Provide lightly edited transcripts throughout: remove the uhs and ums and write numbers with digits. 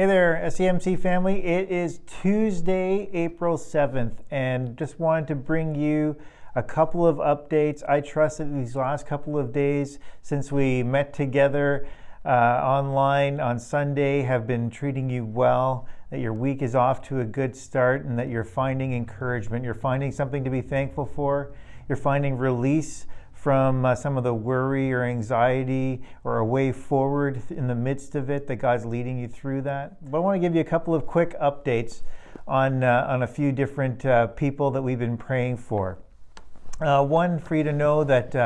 Hey there, SEMC family. It is Tuesday, April 7th, and just wanted to bring you a couple of updates. I trust that these last couple of days since we met together online on Sunday have been treating you well, that your week is off to a good start, and that you're finding encouragement. You're finding something to be thankful for. You're finding release from some of the worry or anxiety, or a way forward in the midst of it, that God's leading you through that. But I want to give you a couple of quick updates on a few different people that we've been praying for. One, for you to know that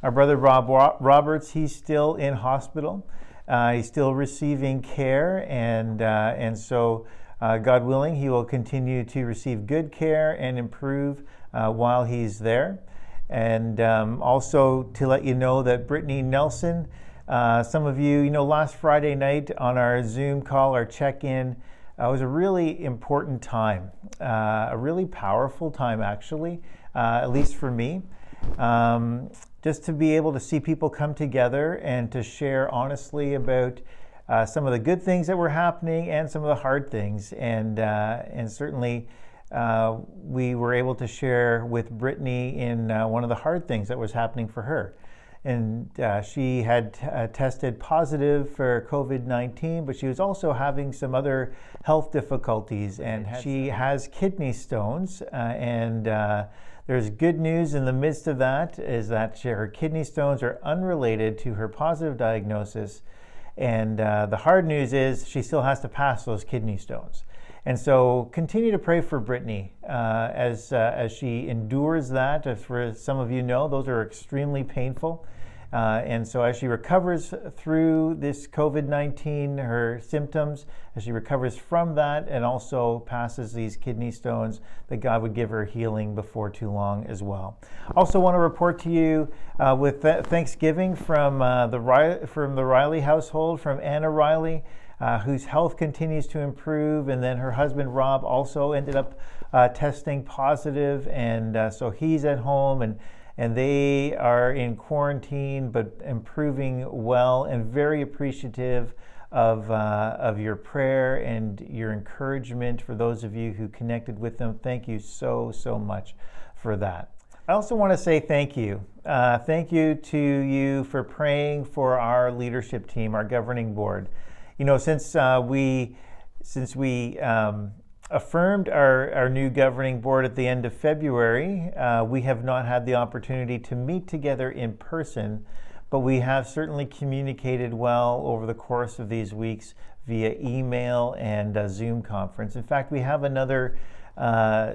our brother Rob Roberts, he's still in hospital. He's still receiving care, and so God willing, he will continue to receive good care and improve while he's there. And also to let you know that Brittany Nelson, some of you, last Friday night on our Zoom call, our check-in, was a really important time, a really powerful time actually, at least for me. Just to be able to see people come together and to share honestly about some of the good things that were happening and some of the hard things. And certainly we were able to share with Brittany in one of the hard things that was happening for her. And she had tested positive for COVID-19, but she was also having some other health difficulties, and she has kidney stones. There's good news in the midst of that, is that her kidney stones are unrelated to her positive diagnosis. And the hard news is she still has to pass those kidney stones. And so continue to pray for Brittany as she endures that. As for some of you know, those are extremely painful. And so as she recovers through this COVID-19, her symptoms, as she recovers from that and also passes these kidney stones, that God would give her healing before too long as well. Also want to report to you with Thanksgiving from the Riley household, from Anna Riley, whose health continues to improve, and then her husband Rob also ended up testing positive, and so he's at home, and they are in quarantine but improving well, and very appreciative of your prayer and your encouragement for those of you who connected with them. Thank you so much for that. I also want to say thank you. Thank you to you for praying for our leadership team, our governing board. Since we affirmed our new governing board at the end of February, we have not had the opportunity to meet together in person, but we have certainly communicated well over the course of these weeks via email and Zoom conference. In fact, we have another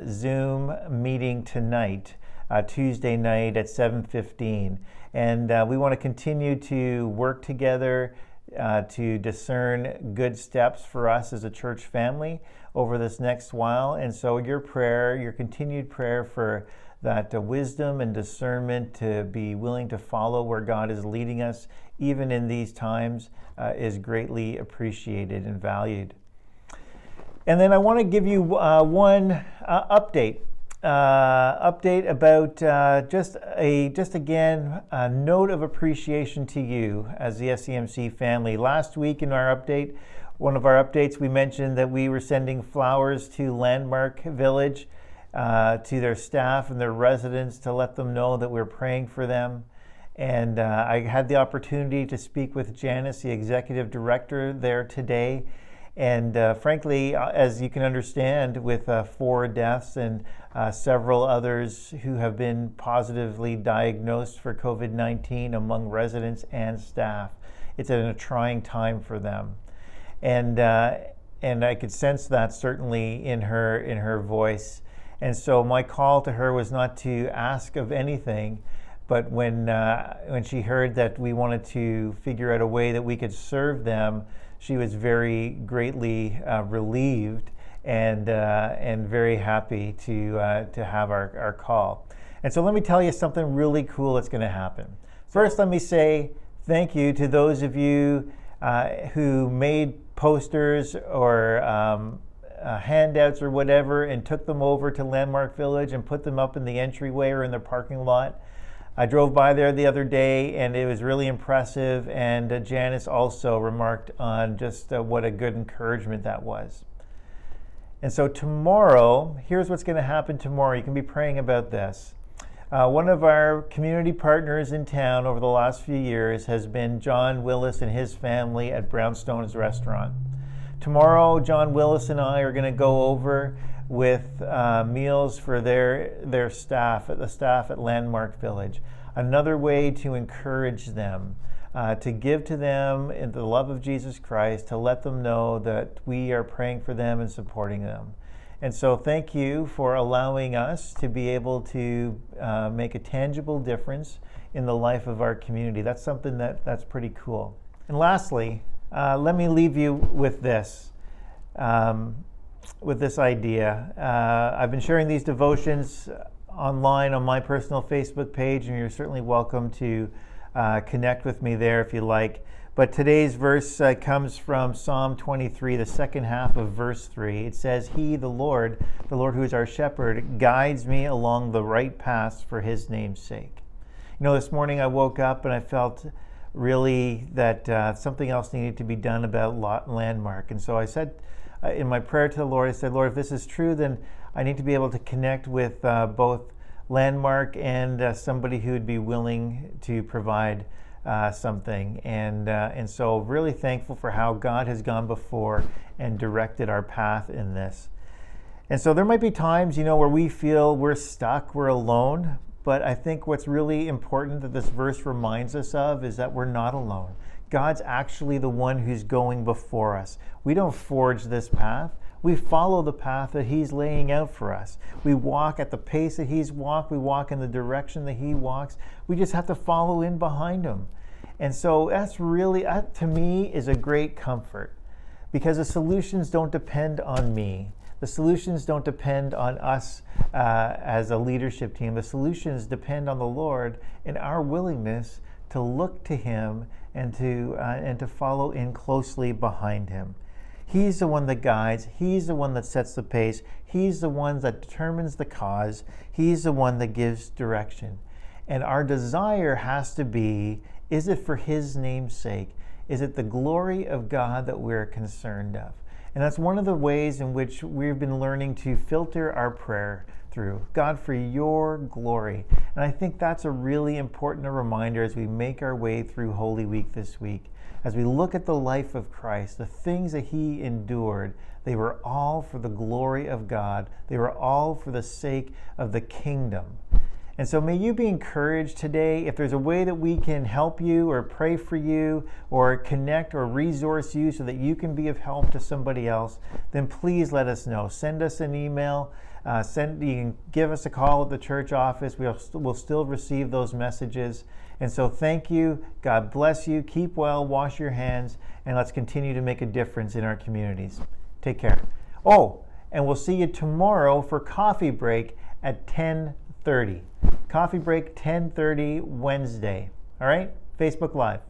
Zoom meeting tonight, Tuesday night at 7:15, and we want to continue to work together to discern good steps for us as a church family over this next while. And so your prayer, your continued prayer for that wisdom and discernment to be willing to follow where God is leading us, even in these times, is greatly appreciated and valued. And then I want to give you one update about just again a note of appreciation to you as the SEMC family. Last week in one of our updates, we mentioned that we were sending flowers to Landmark Village, to their staff and their residents, to let them know that we're praying for them. And I had the opportunity to speak with Janice, the executive director there today. And frankly, as you can understand, with 4 deaths and several others who have been positively diagnosed for COVID-19 among residents and staff, it's a trying time for them. And I could sense that certainly in her voice. And so my call to her was not to ask of anything, but when she heard that we wanted to figure out a way that we could serve them, she was very greatly relieved and very happy to have our call. And so let me tell you something really cool that's going to happen. First, let me say thank you to those of you who made posters or handouts or whatever and took them over to Landmark Village and put them up in the entryway or in the parking lot. I drove by there the other day, and it was really impressive, and Janice also remarked on just what a good encouragement that was. And so tomorrow, here's what's going to happen tomorrow. You can be praying about this. One of our community partners in town over the last few years has been John Willis and his family at Brownstone's Restaurant. Tomorrow, John Willis and I are going to go over with meals for their staff, the staff at Landmark Village. Another way to encourage them, to give to them in the love of Jesus Christ, to let them know that we are praying for them and supporting them. And so thank you for allowing us to be able to make a tangible difference in the life of our community. That's something that's pretty cool. And lastly, let me leave you with this idea. I've been sharing these devotions online on my personal Facebook page, and you're certainly welcome to connect with me there if you like. But today's verse comes from Psalm 23, the second half of verse 3. It says, He, the Lord who is our shepherd, guides me along the right paths for his name's sake. You know, this morning I woke up and I felt really that something else needed to be done about Landmark. And so I said in my prayer to the Lord, I said, Lord, if this is true, then I need to be able to connect with both Landmark and somebody who would be willing to provide something. And so really thankful for how God has gone before and directed our path in this. And so there might be times, where we feel we're stuck, we're alone. But I think what's really important that this verse reminds us of is that we're not alone. God's actually the one who's going before us. We don't forge this path. We follow the path that he's laying out for us. We walk at the pace that he's walked. We walk in the direction that he walks. We just have to follow in behind him. And so that's really, to me, is a great comfort, because the solutions don't depend on me. The solutions don't depend on us as a leadership team. The solutions depend on the Lord and our willingness to look to him and to follow in closely behind him. He's the one that guides. He's the one that sets the pace. He's the one that determines the cause. He's the one that gives direction. And our desire has to be, is it for his name's sake? Is it the glory of God that we're concerned of? And that's one of the ways in which we've been learning to filter our prayer through. God, for your glory. And I think that's a really important reminder as we make our way through Holy Week this week. As we look at the life of Christ, the things that he endured, they were all for the glory of God. They were all for the sake of the kingdom. And so may you be encouraged today. If there's a way that we can help you or pray for you or connect or resource you so that you can be of help to somebody else, then please let us know. Send us an email. You can give us a call at the church office. We'll still receive those messages. And so thank you. God bless you. Keep well. Wash your hands. And let's continue to make a difference in our communities. Take care. Oh, and we'll see you tomorrow for coffee break at 10:30. Coffee break 10:30 Wednesday. All right? Facebook Live.